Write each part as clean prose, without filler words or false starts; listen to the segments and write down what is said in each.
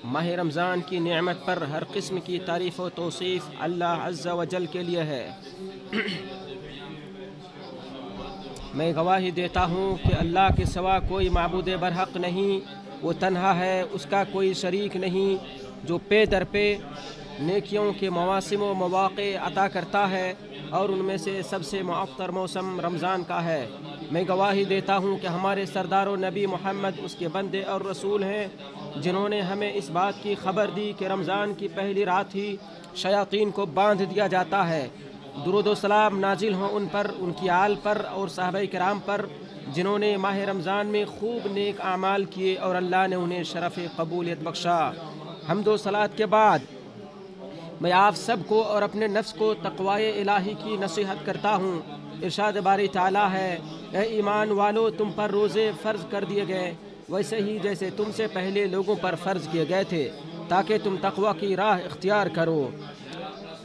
ماہ رمضان کی نعمت پر ہر قسم کی تعریف و توصیف اللہ عز و جل کے لیے ہے۔ میں گواہی دیتا ہوں کہ اللہ کے سوا کوئی معبود برحق نہیں، وہ تنہا ہے، اس کا کوئی شریک نہیں، جو پے در پے نیکیوں کے مواسم و مواقع عطا کرتا ہے، اور ان میں سے سب سے معطر موسم رمضان کا ہے۔ میں گواہی دیتا ہوں کہ ہمارے سردار و نبی محمد اس کے بندے اور رسول ہیں، جنہوں نے ہمیں اس بات کی خبر دی کہ رمضان کی پہلی رات ہی شیاطین کو باندھ دیا جاتا ہے۔ درود و سلام نازل ہوں ان پر، ان کی آل پر اور صحابہ کرام پر، جنہوں نے ماہ رمضان میں خوب نیک اعمال کیے اور اللہ نے انہیں شرف قبولیت بخشا۔ حمد و صلوات کے بعد میں آپ سب کو اور اپنے نفس کو تقوی الہی کی نصیحت کرتا ہوں۔ ارشاد باری تعالیٰ ہے، اے ایمان والو، تم پر روزے فرض کر دیے گئے ویسے ہی جیسے تم سے پہلے لوگوں پر فرض کیے گئے تھے، تاکہ تم تقوی کی راہ اختیار کرو۔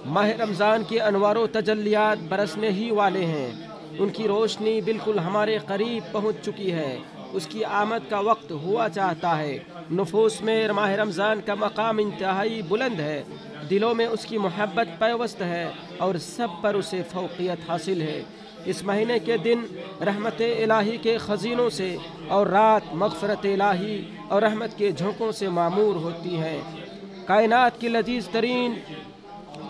ماہ رمضان کے انوار و تجلیات برسنے ہی والے ہیں، ان کی روشنی بالکل ہمارے قریب پہنچ چکی ہے، اس کی آمد کا وقت ہوا چاہتا ہے۔ نفوس میں ماہ رمضان کا مقام انتہائی بلند ہے، دلوں میں اس کی محبت پیوست ہے اور سب پر اسے فوقیت حاصل ہے۔ اس مہینے کے دن رحمت الہی کے خزینوں سے اور رات مغفرت الہی اور رحمت کے جھونکوں سے معمور ہوتی ہیں۔ کائنات کی لذیذ ترین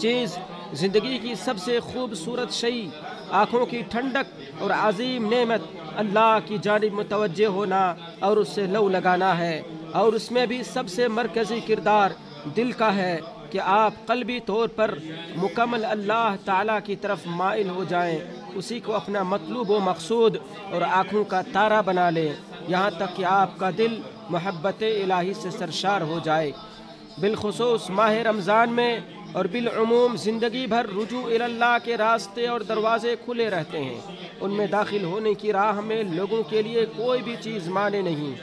چیز، زندگی کی سب سے خوبصورت شئی، آنکھوں کی ٹھنڈک اور عظیم نعمت اللہ کی جانب متوجہ ہونا اور اس سے لو لگانا ہے، اور اس میں بھی سب سے مرکزی کردار دل کا ہے کہ آپ قلبی طور پر مکمل اللہ تعالیٰ کی طرف مائل ہو جائیں، اسی کو اپنا مطلوب و مقصود اور آنکھوں کا تارا بنا لیں، یہاں تک کہ آپ کا دل محبت الہی سے سرشار ہو جائے۔ بالخصوص ماہ رمضان میں اور بالعموم زندگی بھر رجوع اللہ کے راستے اور دروازے کھلے رہتے ہیں، ان میں داخل ہونے کی راہ میں لوگوں کے لیے کوئی بھی چیز مانے نہیں۔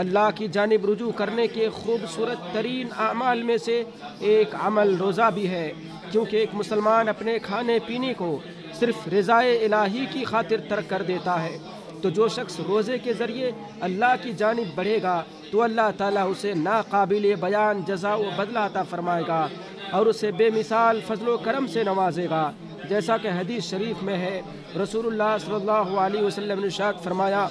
اللہ کی جانب رجوع کرنے کے خوبصورت ترین اعمال میں سے ایک عمل روزہ بھی ہے، کیونکہ ایک مسلمان اپنے کھانے پینے کو صرف رضائے الہی کی خاطر ترک کر دیتا ہے، تو جو شخص روزے کے ذریعے اللہ کی جانب بڑھے گا تو اللہ تعالیٰ اسے ناقابل بیان جزا و بدلہ عطا فرمائے گا اور اسے بے مثال فضل و کرم سے نوازے گا، جیسا کہ حدیث شریف میں ہے۔ رسول اللہ صلی اللہ علیہ وسلم نے ارشاد فرمایا،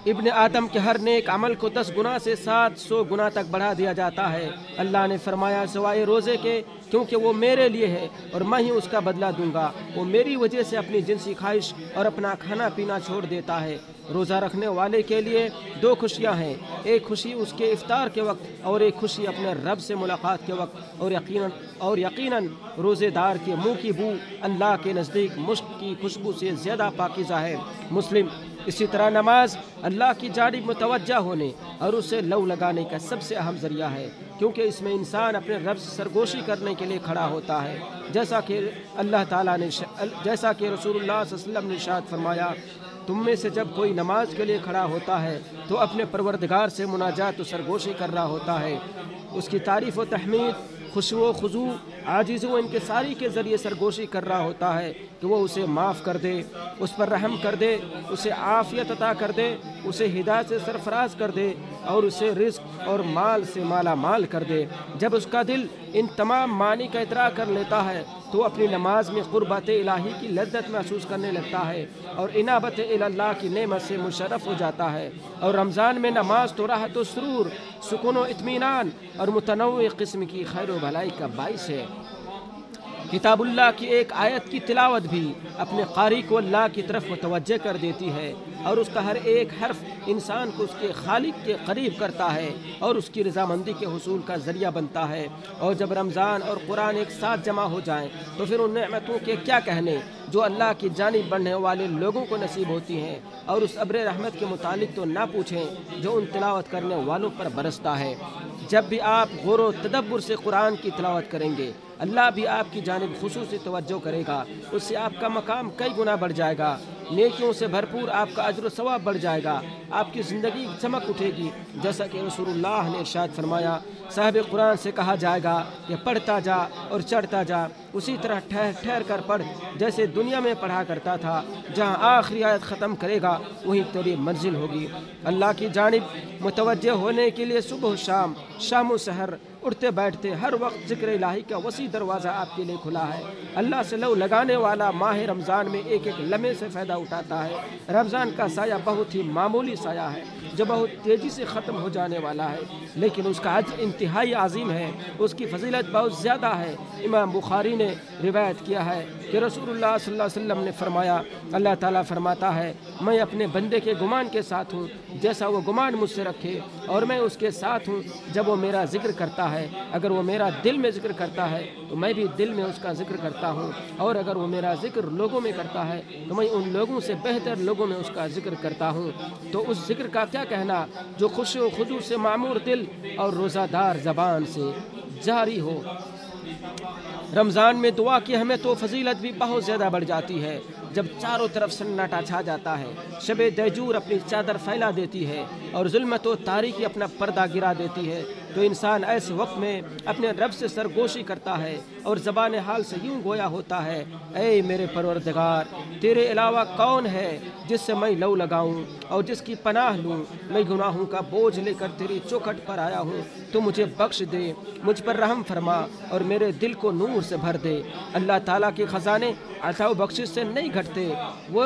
ابن آدم کے ہر نیک عمل کو 10 گنا سے 700 گنا تک بڑھا دیا جاتا ہے۔ اللہ نے فرمایا سوائے روزے کے، کیونکہ وہ میرے لیے ہے اور میں ہی اس کا بدلہ دوں گا۔ وہ میری وجہ سے اپنی جنسی خواہش اور اپنا کھانا پینا چھوڑ دیتا ہے۔ روزہ رکھنے والے کے لیے 2 خوشیاں ہیں، ایک خوشی اس کے افطار کے وقت اور ایک خوشی اپنے رب سے ملاقات کے وقت، اور یقیناً روزے دار کے منہ کی بو اللہ کے نزدیک مشک کی خوشبو سے زیادہ پاکیزہ ہے۔ مسلم۔ اسی طرح نماز اللہ کی جانب متوجہ ہونے اور اسے لو لگانے کا سب سے اہم ذریعہ ہے، کیونکہ اس میں انسان اپنے رب سے سرگوشی کرنے کے لیے کھڑا ہوتا ہے، جیسا کہ اللہ تعالیٰ نے جیسا کہ رسول اللہ صلی اللہ علیہ وسلم نے ارشاد فرمایا، تم میں سے جب کوئی نماز کے لیے کھڑا ہوتا ہے تو اپنے پروردگار سے مناجات و سرگوشی کر رہا ہوتا ہے، اس کی تعریف و تحمید، خشوع و خضوع، عاجز و انکساری کے ذریعے سرگوشی کر رہا ہوتا ہے کہ وہ اسے معاف کر دے، اس پر رحم کر دے، اسے عافیت عطا کر دے، اسے ہدایت سے سرفراز کر دے اور اسے رزق اور مال سے مالا مال کر دے۔ جب اس کا دل ان تمام معانی کا ادراک کر لیتا ہے تو اپنی نماز میں قربت الہی کی لذت محسوس کرنے لگتا ہے اور انابت اللہ کی نعمت سے مشرف ہو جاتا ہے۔ اور رمضان میں نماز تو راحت و سرور، سکون و اطمینان اور متنوع قسم کی خیر و بھلائی کا باعث ہے۔ کتاب اللہ کی ایک آیت کی تلاوت بھی اپنے قاری کو اللہ کی طرف متوجہ کر دیتی ہے اور اس کا ہر ایک حرف انسان کو اس کے خالق کے قریب کرتا ہے اور اس کی رضامندی کے حصول کا ذریعہ بنتا ہے۔ اور جب رمضان اور قرآن ایک ساتھ جمع ہو جائیں تو پھر ان نعمتوں کے کیا کہنے جو اللہ کی جانب بڑھنے والے لوگوں کو نصیب ہوتی ہیں، اور اس ابر رحمت کے متعلق تو نہ پوچھیں جو ان تلاوت کرنے والوں پر برستا ہے۔ جب بھی آپ غور و تدبر سے قرآن کی تلاوت کریں گے، اللہ بھی آپ کی جانب خصوصی توجہ کرے گا، اس سے آپ کا مقام کئی گنا بڑھ جائے گا۔ نیکیوں سے بھرپور آپ کا اجر و ثواب بڑھ جائے گا، آپ کی زندگی چمک اٹھے گی۔ جیسا کہ رسول اللہ نے ارشاد فرمایا، صاحب قرآن سے کہا جائے گا کہ پڑھتا جا اور چڑھتا جا، اسی طرح ٹھہر ٹھہر کر پڑھ جیسے دنیا میں پڑھا کرتا تھا، جہاں آخری آیت ختم کرے گا وہیں تیری منزل ہوگی۔ اللہ کی جانب متوجہ ہونے کے لیے صبح و شام و سحر، اٹھتے بیٹھتے ہر وقت ذکر الہی کا وسیع دروازہ آپ کے لیے کھلا ہے۔ اللہ سے لو لگانے والا ماہ رمضان میں ایک ایک لمحے سے فائدہ اٹھاتا ہے۔ رمضان کا سایہ بہت ہی معمولی سایہ ہے جو بہت تیزی سے ختم ہو جانے والا ہے، لیکن اس کا اجر انتہائی عظیم ہے، اس کی فضیلت بہت زیادہ ہے۔ امام بخاری نے روایت کیا ہے کہ رسول اللہ صلی اللہ علیہ وسلم نے فرمایا، اللہ تعالیٰ فرماتا ہے، میں اپنے بندے کے گمان کے ساتھ ہوں جیسا وہ گمان مجھ سے رکھے، اور میں اس کے ساتھ ہوں جب وہ میرا ذکر کرتا ہے۔ اگر وہ میرا دل میں ذکر کرتا ہے تو میں بھی دل میں اس کا ذکر کرتا ہوں، اور اگر وہ میرا ذکر لوگوں میں کرتا ہے تو میں ان لوگوں سے بہتر لوگوں میں اس کا ذکر کرتا ہوں۔ تو اس ذکر کا کیا کہنا جو خشوع و خضوع سے معمور دل اور روزہ دار زبان سے جاری ہو۔ رمضان میں دعا کی ہمیں تو فضیلت بھی بہت زیادہ بڑھ جاتی ہے۔ جب چاروں طرف سناٹا چھا جاتا ہے، شب دیجور اپنی چادر پھیلا دیتی ہے اور ظلمت و تاریکی اپنا پردہ گرا دیتی ہے، تو انسان ایسے وقت میں اپنے رب سے سرگوشی کرتا ہے اور زبان حال سے یوں گویا ہوتا ہے، اے میرے پروردگار، تیرے علاوہ کون ہے جس سے میں لو لگاؤں اور جس کی پناہ لوں؟ میں گناہوں کا بوجھ لے کر تیری چوکھٹ پر آیا ہوں، تو مجھے بخش دے، مجھ پر رحم فرما اور میرے دل کو نور سے بھر دے۔ اللہ تعالیٰ کے خزانے عطا و بخشش سے نہیں گھٹتے، وہ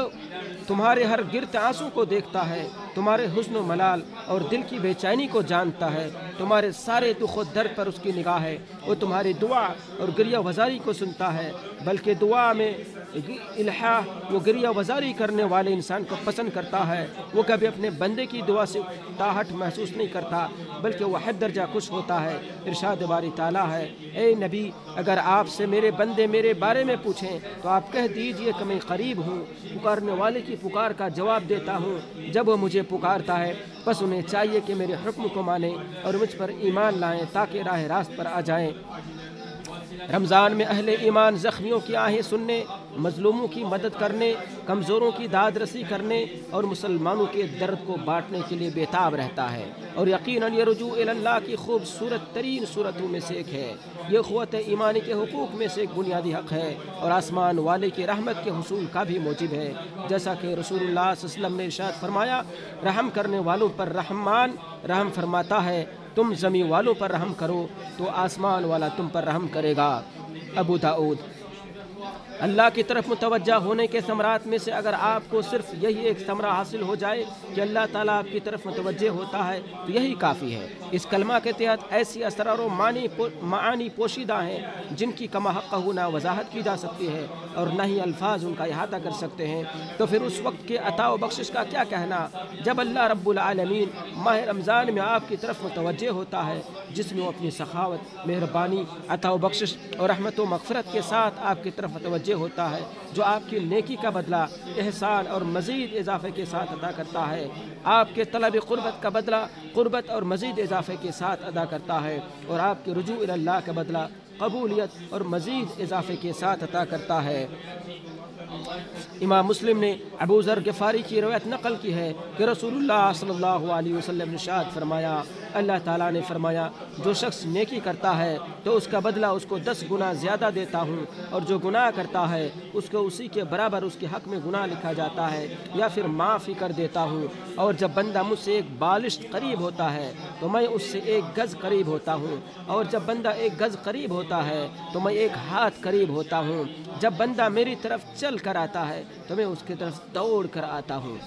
تمہارے ہر گرتے آنسو کو دیکھتا ہے، تمہارے حزن و ملال اور دل کی بے چینی کو جانتا ہے، تمہارے سارے دکھ و درد پر اس کی نگاہ ہے، وہ تمہاری دعا اور گریہ وزاری کو سنتا ہے، بلکہ دعا میں الحاح وہ گریہ وزاری کرنے والے انسان کو پسند کرتا ہے۔ وہ کبھی اپنے بندے کی دعا سے تاہٹ محسوس نہیں کرتا، بلکہ وہ حد درجہ خوش ہوتا ہے۔ ارشاد باری تعالیٰ ہے، اے نبی، اگر آپ سے میرے بندے میرے بارے میں پوچھیں تو آپ کہہ دیجئے کہ میں قریب ہوں، پکارنے والے کی پکار کا جواب دیتا ہوں جب وہ مجھے پکارتا ہے۔ بس انہیں چاہیے کہ میرے حکم کو مانیں اور مجھ پر ایمان لائیں تاکہ راہ راست پر آ جائیں۔ رمضان میں اہل ایمان زخمیوں کی آہیں سننے، مظلوموں کی مدد کرنے، کمزوروں کی داد رسی کرنے اور مسلمانوں کے درد کو بانٹنے کے لیے بےتاب رہتا ہے، اور یقیناً یہ رجوع اللہ کی خوبصورت ترین صورتوں میں سے ایک ہے۔ یہ قوت ایمانی کے حقوق میں سے ایک بنیادی حق ہے اور آسمان والے کی رحمت کے حصول کا بھی موجب ہے، جیسا کہ رسول اللہ صلی اللہ علیہ وسلم نے ارشاد فرمایا، رحم کرنے والوں پر رحمان رحم فرماتا ہے، تم زمین والوں پر رحم کرو تو آسمان والا تم پر رحم کرے گا۔ ابو داؤد۔ اللہ کی طرف متوجہ ہونے کے ثمرات میں سے اگر آپ کو صرف یہی ایک ثمرہ حاصل ہو جائے کہ اللہ تعالیٰ آپ کی طرف متوجہ ہوتا ہے تو یہی کافی ہے۔ اس کلمہ کے تحت ایسی اسرار و معانی پوشیدہ ہیں جن کی کما حق نہ وضاحت کی جا سکتی ہے اور نہ ہی الفاظ ان کا احاطہ کر سکتے ہیں۔ تو پھر اس وقت کے عطا و بخشش کا کیا کہنا جب اللہ رب العالمین ماہ رمضان میں آپ کی طرف متوجہ ہوتا ہے، جس میں وہ اپنی سخاوت، مہربانی، عطا و بخشش اور رحمت و مغفرت کے ساتھ آپ کی طرف متوجہ ہوتا ہے، جو آپ کی نیکی کا بدلہ احسان اور مزید اضافے کے ساتھ ادا کرتا ہے، آپ کے طلب قربت کا بدلہ قربت اور مزید اضافے کے ساتھ ادا کرتا ہے، اور آپ کے رجوع اللہ کا بدلہ قبولیت اور مزید اضافے کے ساتھ عطا کرتا ہے۔ امام مسلم نے ابو ذر غفاری کی روایت نقل کی ہے کہ رسول اللہ صلی اللہ علیہ وسلم نے ارشاد فرمایا، اللہ تعالیٰ نے فرمایا، جو شخص نیکی کرتا ہے تو اس کا بدلہ اس کو 10 گنا زیادہ دیتا ہوں، اور جو گناہ کرتا ہے اس کو اسی کے برابر اس کے حق میں گناہ لکھا جاتا ہے یا پھر معاف ہی کر دیتا ہوں، اور جب بندہ مجھ سے ایک بالشت قریب ہوتا ہے تو میں اس سے 1 گز قریب ہوتا ہوں، اور جب بندہ 1 گز قریب ہوتا ہے تو میں 1 ہاتھ قریب ہوتا ہوں، جب بندہ میری طرف چل کر آتا ہے تو میں اس کی طرف دوڑ کر آتا ہوں۔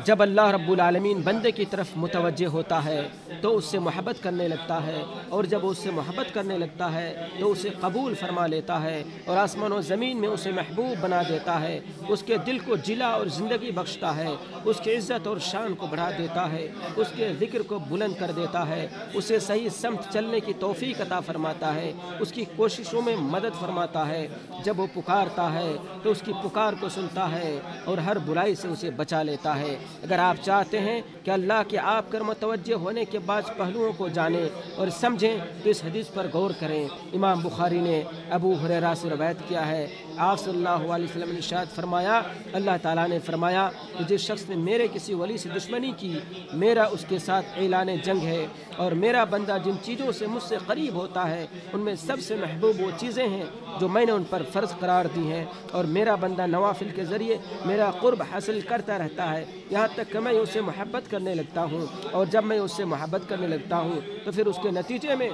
جب اللہ رب العالمین بندے کی طرف متوجہ ہوتا ہے تو اس سے محبت کرنے لگتا ہے، اور جب اس سے محبت کرنے لگتا ہے تو اسے قبول فرما لیتا ہے، اور آسمان و زمین میں اسے محبوب بنا دیتا ہے، اس کے دل کو جلا اور زندگی بخشتا ہے، اس کی عزت اور شان کو بڑھا دیتا ہے، اس کے ذکر کو بلند کر دیتا ہے، اسے صحیح سمت چلنے کی توفیق عطا فرماتا ہے، اس کی کوششوں میں مدد فرماتا ہے، جب وہ پکارتا ہے تو اس کی پکار کو سنتا ہے اور ہر برائی سے اسے بچا لیتا ہے، اگر آپ چاہتے ہیں کہ اللہ کے آپ کر متوجہ ہونے کے بعد پہلوؤں کو جانیں اور سمجھیں تو اس حدیث پر غور کریں۔ امام بخاری نے ابو ہریرہ سے روایت کیا ہے، آپ صلی اللہ علیہ وسلم نے ارشاد فرمایا، اللہ تعالیٰ نے فرمایا کہ جس شخص نے میرے کسی ولی سے دشمنی کی، میرا اس کے ساتھ اعلان جنگ ہے، اور میرا بندہ جن چیزوں سے مجھ سے قریب ہوتا ہے ان میں سب سے محبوب وہ چیزیں ہیں جو میں نے ان پر فرض قرار دی ہیں، اور میرا بندہ نوافل کے ذریعے میرا قرب حاصل کرتا رہتا ہے یہاں تک کہ میں اسے محبت کرنے لگتا ہوں، اور جب میں اس سے محبت کرنے لگتا ہوں تو پھر اس کے نتیجے میں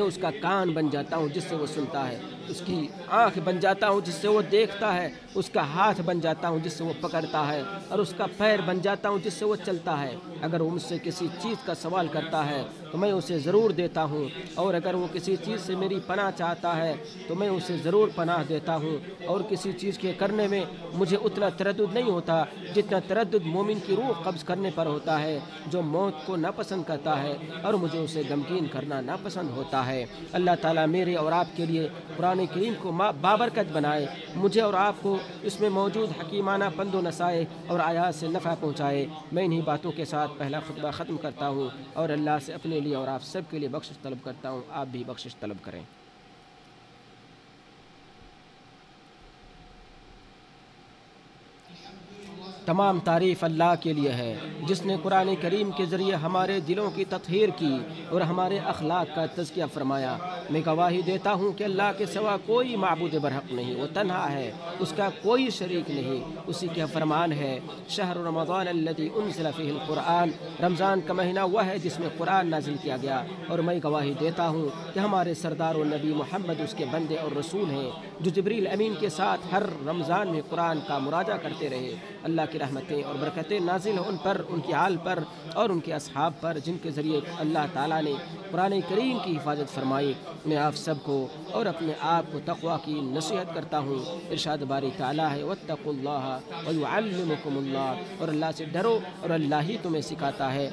اس کا کان بن جاتا ہوں جس سے وہ سنتا ہے، اس کی آنکھ بن جاتا ہوں جس سے وہ دیکھتا ہے، اس کا ہاتھ بن جاتا ہوں جس سے وہ پکڑتا ہے، اور اس کا پیر بن جاتا ہوں جس سے وہ چلتا ہے۔ اگر وہ مجھ سے کسی چیز کا سوال کرتا ہے تو میں اسے ضرور دیتا ہوں، اور اگر وہ کسی چیز سے میری پناہ چاہتا ہے تو میں اسے ضرور پناہ دیتا ہوں، اور کسی چیز کے کرنے میں مجھے اتنا تردد نہیں ہوتا جتنا تردد مومن کی روح قبض کرنے پر ہوتا ہے جو موت کو ناپسند کرتا ہے اور مجھے اسے غمگین کرنا ناپسند ہوتا ہے۔ اللہ تعالیٰ میرے اور آپ کے لیے قرآن کریم کو بابرکت بنائے، مجھے اور آپ کو اس میں موجود حکیمانہ پند و نصائح اور آیات سے نفع پہنچائے۔ میں انہی باتوں کے ساتھ پہلا خطبہ ختم کرتا ہوں اور اللہ سے اپنے لیے اور آپ سب کے لیے بخشش طلب کرتا ہوں، آپ بھی بخشش طلب کریں۔ تمام تعریف اللہ کے لیے ہے جس نے قرآن کریم کے ذریعے ہمارے دلوں کی تطہیر کی اور ہمارے اخلاق کا تزکیہ فرمایا۔ میں گواہی دیتا ہوں کہ اللہ کے سوا کوئی معبود برحق نہیں، وہ تنہا ہے، اس کا کوئی شریک نہیں، اسی کا فرمان ہے شہر رمضان الذی انزل فیہ القرآن، رمضان کا مہینہ وہ ہے جس میں قرآن نازل کیا گیا، اور میں گواہی دیتا ہوں کہ ہمارے سردار و نبی محمد اس کے بندے اور رسول ہیں جو جبریل امین کے ساتھ ہر رمضان میں قرآن کا مراجعہ کرتے رہے۔ اللہ کی رحمتیں اور برکتیں نازل ہوں ان پر، ان کی آل پر اور ان کے اصحاب پر جن کے ذریعے اللہ تعالیٰ نے قرآن کریم کی حفاظت فرمائی۔ میں آپ سب کو اور اپنے آپ کو تقوی کی نصیحت کرتا ہوں۔ ارشاد باری تعالیٰ ہے واتقوا اللہ ویعلمکم اللہ، اور اللہ سے ڈرو اور اللہ ہی تمہیں سکھاتا ہے۔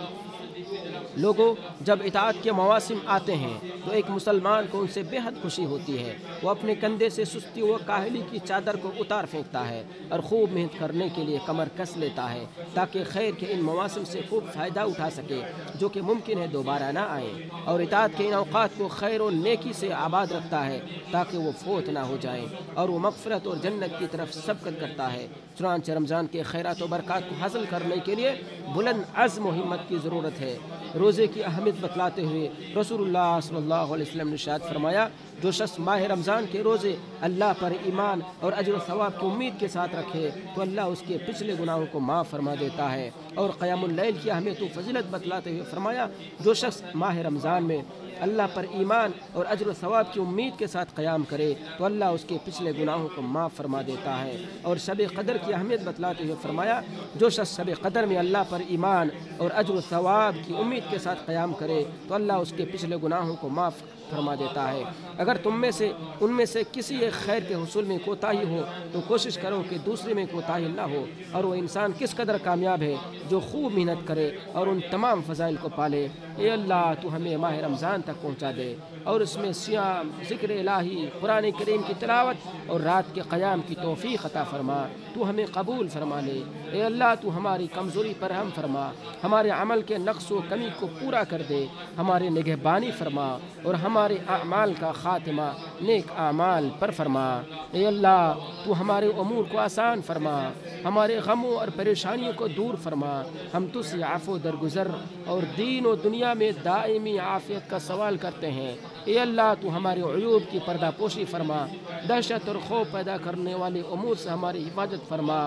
لوگوں، جب اطاعت کے مواسم آتے ہیں تو ایک مسلمان کو ان سے بے حد خوشی ہوتی ہے، وہ اپنے کندھے سے سستی و کاہلی کی چادر کو اتار پھینکتا ہے اور خوب محنت کرنے کے لیے کمر کس لیتا ہے تاکہ خیر کے ان مواسم سے خوب فائدہ اٹھا سکے جو کہ ممکن ہے دوبارہ نہ آئیں، اور اطاعت کے ان اوقات کو خیر و نیکی سے آباد رکھتا ہے تاکہ وہ فوت نہ ہو جائیں، اور وہ مغفرت اور جنت کی طرف سبقت کرتا ہے۔ چنانچہ رمضان کے خیرات و برکات کو حاصل کرنے کے لیے بلند عزم و ہمت کی ضرورت ہے۔ روزے کی اہمیت بتلاتے ہوئے رسول اللہ صلی اللہ علیہ وسلم نے ارشاد فرمایا، جو شخص ماہ رمضان کے روزے اللہ پر ایمان اور اجر و ثواب کی امید کے ساتھ رکھے تو اللہ اس کے پچھلے گناہوں کو معاف فرما دیتا ہے۔ اور قیام اللیل کی اہمیت و فضیلت بتلاتے ہوئے فرمایا، جو شخص ماہ رمضان میں اللہ پر ایمان اور اجر و ثواب کی امید کے ساتھ قیام کرے تو اللہ اس کے پچھلے گناہوں کو معاف فرما دیتا ہے۔ اور شب قدر کی اہمیت بتلاتے ہوئے فرمایا، جو شخص شب قدر میں اللہ پر ایمان اور اجر و ثواب کی امید کے ساتھ قیام کرے تو اللہ اس کے پچھلے گناہوں کو معاف فرما دیتا ہے۔ اگر تم میں سے ان میں سے کسی ایک خیر کے حصول میں کوتاہی ہو تو کوشش کرو کہ دوسرے میں کوتاہی نہ ہو، اور وہ انسان کس قدر کامیاب ہے جو خوب محنت کرے اور ان تمام فضائل کو پالے۔ اے اللہ، تو ہمیں ماہ رمضان تک پہنچا دے اور اس میں صیام، ذکر الہی، قرآن کریم کی تلاوت اور رات کے قیام کی توفیق عطا فرما۔ تو ہمیں قبول فرما لے۔ اے اللہ، تو ہماری کمزوری پر رحم فرما، ہمارے عمل کے نقص و کمی کو پورا کر دے، ہمارے نگہبانی فرما اور ہمارے اعمال کا خاتمہ نیک اعمال پر فرما۔ اے اللہ، تو ہمارے امور کو آسان فرما، ہمارے غموں اور پریشانیوں کو دور فرما۔ ہم تجھ سے عفو درگزر اور دین و دنیا میں دائمی عافیت کا سوال کرتے ہیں۔ اے اللہ، تو ہمارے عیوب کی پردہ پوشی فرما، دہشت اور خوف پیدا کرنے والے امور سے ہماری حفاظت فرما۔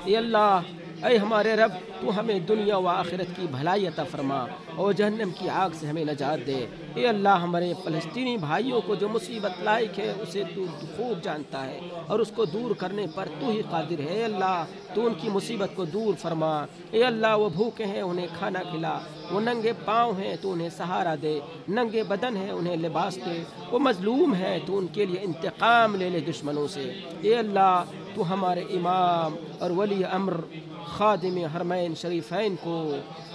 اے اللہ، اے ہمارے رب، تو ہمیں دنیا و آخرت کی بھلائی عطا فرما اور جہنم کی آگ سے ہمیں نجات دے۔ اے اللہ، ہمارے فلسطینی بھائیوں کو جو مصیبت لاحق ہے اسے تو خوب جانتا ہے اور اس کو دور کرنے پر تو ہی قادر ہے۔ اے اللہ، تو ان کی مصیبت کو دور فرما۔ اے اللہ، وہ بھوکے ہیں انہیں کھانا کھلا، وہ ننگے پاؤں ہیں تو انہیں سہارا دے، ننگے بدن ہیں انہیں لباس دے، وہ مظلوم ہیں تو ان کے لیے انتقام لے لے دشمنوں سے۔ اے اللہ، تو ہمارے امام اور ولی امر خادم حرمین شریفین کو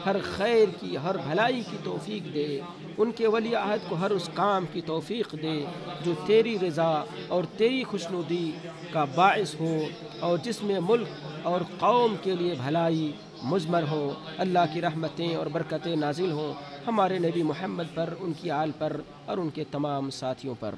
ہر خیر کی، ہر بھلائی کی توفیق دے، ان کے ولی عہد کو ہر اس کام کی توفیق دے جو تیری رضا اور تیری خوشنودی کا باعث ہو، اور جس میں ملک اور قوم کے لیے بھلائی مضمر ہو، اللہ کی رحمتیں اور برکتیں نازل ہوں ہمارے نبی محمد پر، ان کی آل پر اور ان کے تمام ساتھیوں پر۔